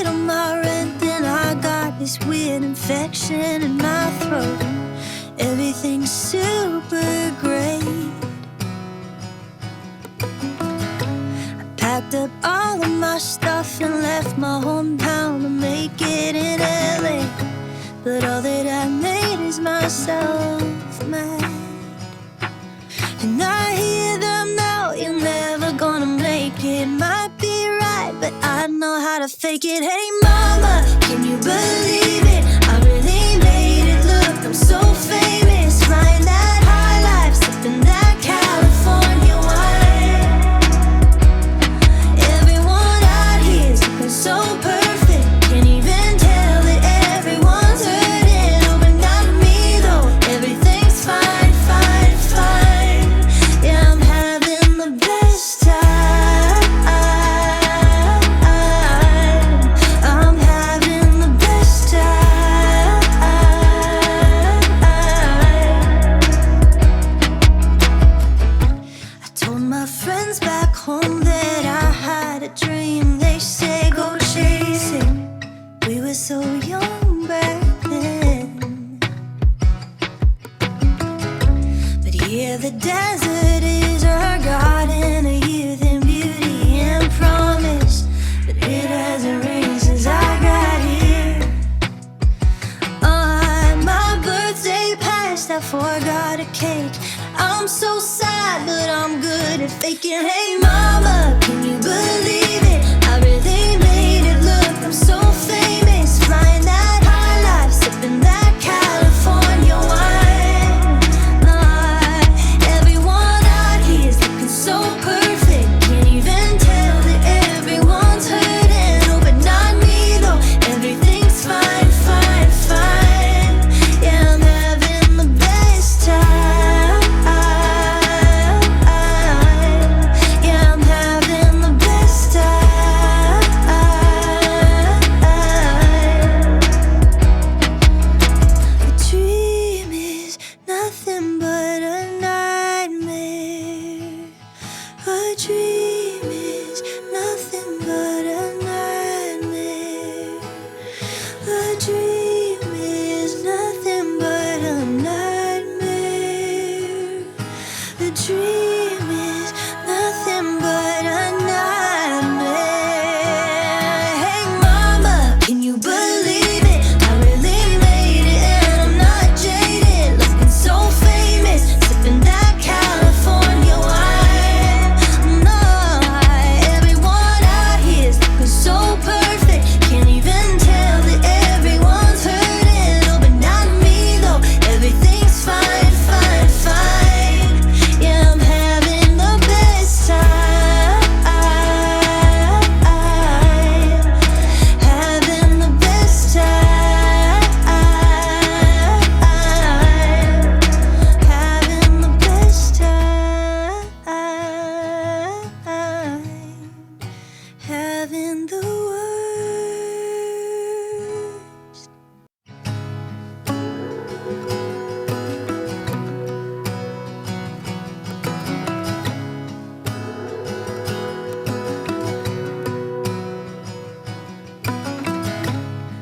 late on my rent, then I got this weird infection in my throat. Everything's super great. I packed up all of my stuff and left my hometown to make it in LA. But all that I made is myself mad. And I hear them now, you're never gonna make it. Might be right, but I know how to fake it. Hey mama, can you believe it? I really made it, look, I'm so famous. Flying that high life, sipping that California wine. Everyone out here's looking so perfect. Can't even tell that everyone's hurting. Oh, but not me though, everything's fine, fine, fine. Yeah, I'm having the best time. I'm having the best time. I told my friends back home that I had a dream. They say go chase it. We were so young back then. But here the desert is our garden of youth and beauty and promise. But it hasn't rained since I got here. My birthday passed, I forgot a cake. I'm so sad, but I'm good at faking. Hey mama, can you believe it? I really made it, look, I'm so famous. Flying that high life, sipping that California wine. Everyone out here's looking so perfect. Can't even tell that everyone's hurting. Oh, but not me though, everything's fine, fine, fine. Yeah, I'm having the best time. Yeah, I'm having the best time. A dream is nothing but a nightmare. A dream is nothing but a nightmare. A dream is nothing but a nightmare. A dream is nothing but a nightmare. Hey mama, can you believe it? I really made it and I'm not jaded. Looking so famous, sipping that California wine. No, everyone out here's looking so perfect. Can't even tell that everyone's hurting. Oh, but not me though, everything's fine, fine, fine. Yeah, I'm having the best time. Having the best time. Having the best time. Having the worst.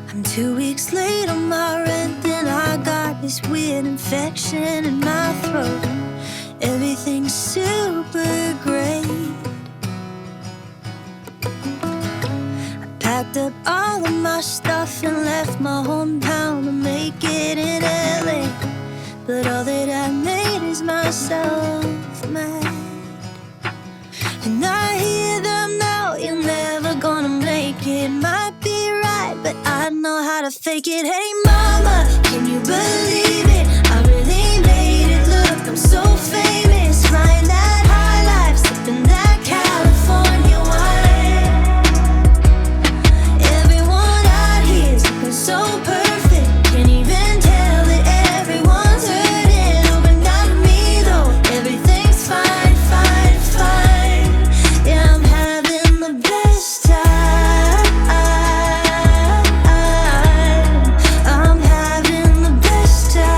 I'm 2 weeks late on my rent, then I got this weird infection in my throat. Everything's super great. I packed up all of my stuff and left my hometown to make it in LA. But all that I made is myself mad. And I hear them now, you're never gonna make it. Might be right, but I know how to fake it. Hey mama, can you believe it? I really made it, look, I'm so famous. Flying that high life, sipping that California wine. Everyone out here's looking so perfect. Can't even tell that everyone's hurting. Oh, but not me though, everything's fine, fine, fine. Yeah, I'm having the best time. I'm having the best time.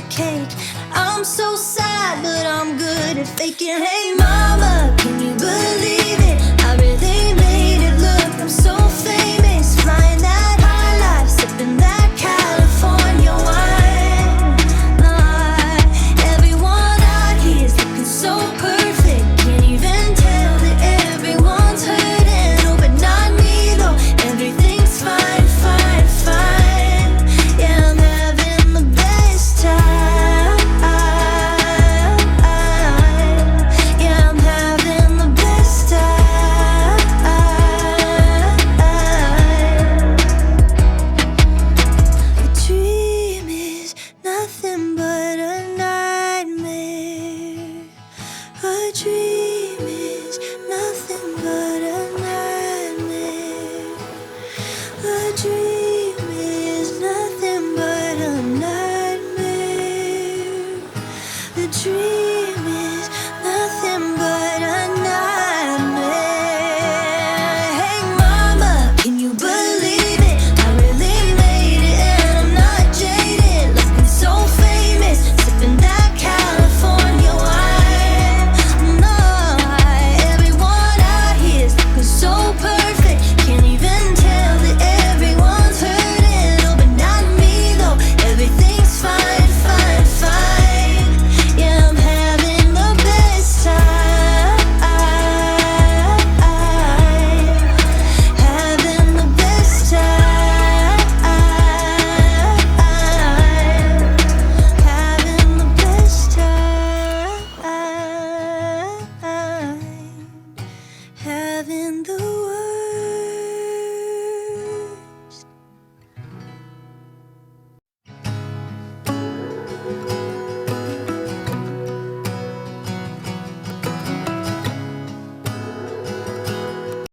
cake. I'm so sad, but I'm good at faking. Hey mama, can you believe